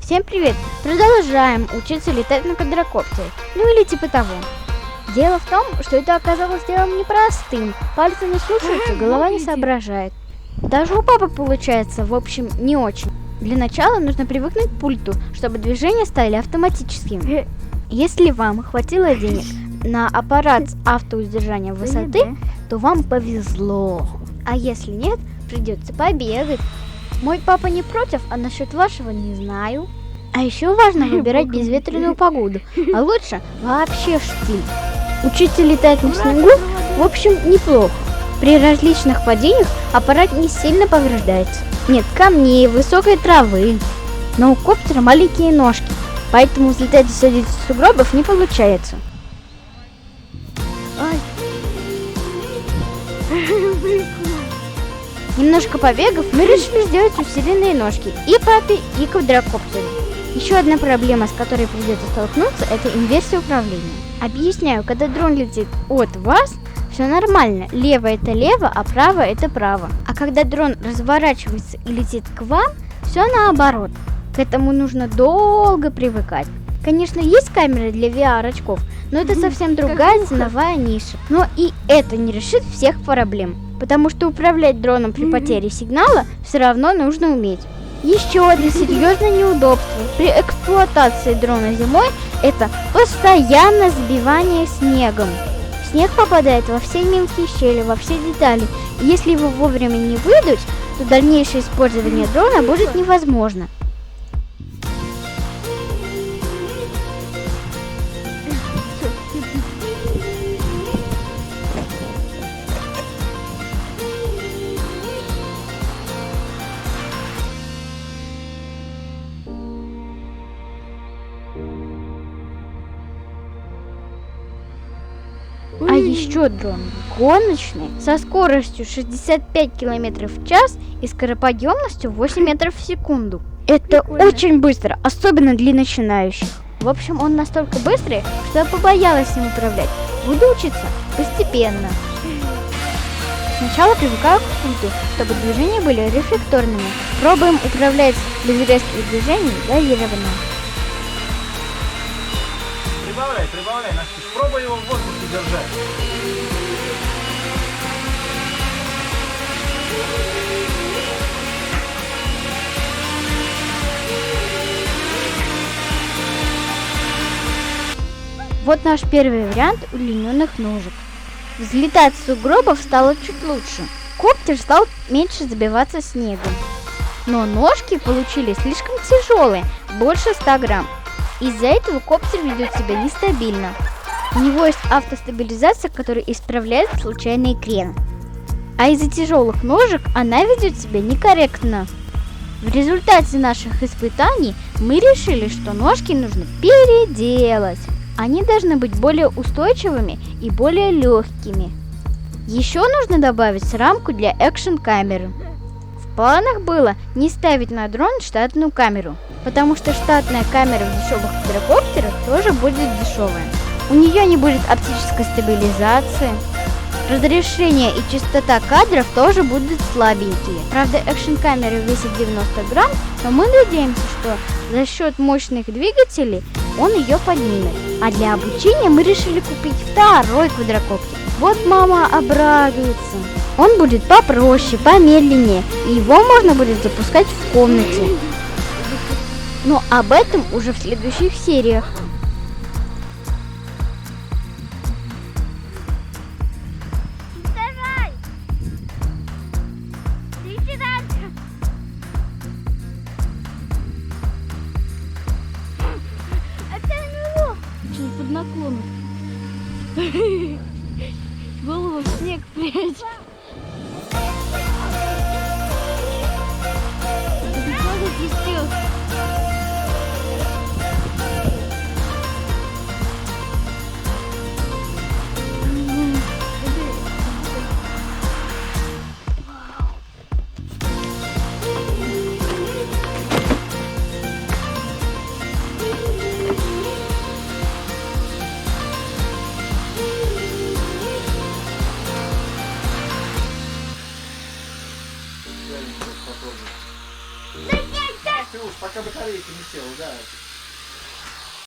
Всем привет! Продолжаем учиться летать на квадрокоптере. Ну или типа того. Дело в том, что это оказалось делом непростым. Пальцы не слушаются, голова не соображает. Даже у папы получается, в общем, не очень. Для начала нужно привыкнуть к пульту, чтобы движения стали автоматическими. Если вам хватило денег на аппарат с автоудержанием высоты, то вам повезло. А если нет, придется побегать. Мой папа не против, а насчет вашего не знаю. А еще важно выбирать безветренную погоду, а лучше вообще штиль. Учиться летать на снегу, в общем, неплохо. При различных падениях аппарат не сильно повреждается. Нет камней, высокой травы. Но у коптера маленькие ножки, поэтому взлетать и садиться с сугробов не получается. Немножко побегав, мы решили сделать усиленные ножки и папе, и квадрокоптеру. Еще одна проблема, с которой придется столкнуться, это инверсия управления. Объясняю, когда дрон летит от вас, все нормально, лево это лево, а право это право. А когда дрон разворачивается и летит к вам, все наоборот. К этому нужно долго привыкать. Конечно, есть камеры для VR-очков, но это совсем другая ценовая ниша. Но и это не решит всех проблем, потому что управлять дроном при потере сигнала все равно нужно уметь. Еще одно серьезное неудобство при эксплуатации дрона зимой – это постоянное сбивание снегом. Снег попадает во все мелкие щели, во все детали, и если его вовремя не выдуть, то дальнейшее использование дрона будет невозможно. А еще дрон гоночный со скоростью 65 км в час и скороподъемностью 8 метров в секунду. Это очень быстро, особенно для начинающих. В общем, он настолько быстрый, что я побоялась им управлять. Буду учиться постепенно. Сначала привыкаю к пульту, чтобы движения были рефлекторными. Пробуем управлять без резких движений изолированно. Прибавляй, Настюш, пробуй его в воздухе держать. Вот наш первый вариант удлиненных ножек. Взлетать с сугробов стало чуть лучше. Коптер стал меньше забиваться снегом. Но ножки получились слишком тяжелые, больше 100 грамм. Из-за этого коптер ведет себя нестабильно. У него есть автостабилизация, которая исправляет случайные крены. А из-за тяжелых ножек она ведет себя некорректно. В результате наших испытаний мы решили, что ножки нужно переделать. Они должны быть более устойчивыми и более легкими. Еще нужно добавить рамку для экшн-камеры. В планах было не ставить на дрон штатную камеру, потому что штатная камера в дешевых квадрокоптерах тоже будет дешевая. У нее не будет оптической стабилизации. Разрешение и частота кадров тоже будут слабенькие. Правда, экшн-камера весит 90 грамм, но мы надеемся, что за счет мощных двигателей он ее поднимет. А для обучения мы решили купить второй квадрокоптер. Вот мама обрадуется. Он будет попроще, помедленнее, и его можно будет запускать в комнате. Но об этом уже в следующих сериях. Давай! Иди дальше! Это него! Очень под наклоном. Голову в снег прячь. Кирюш, пока батарейка не села, да.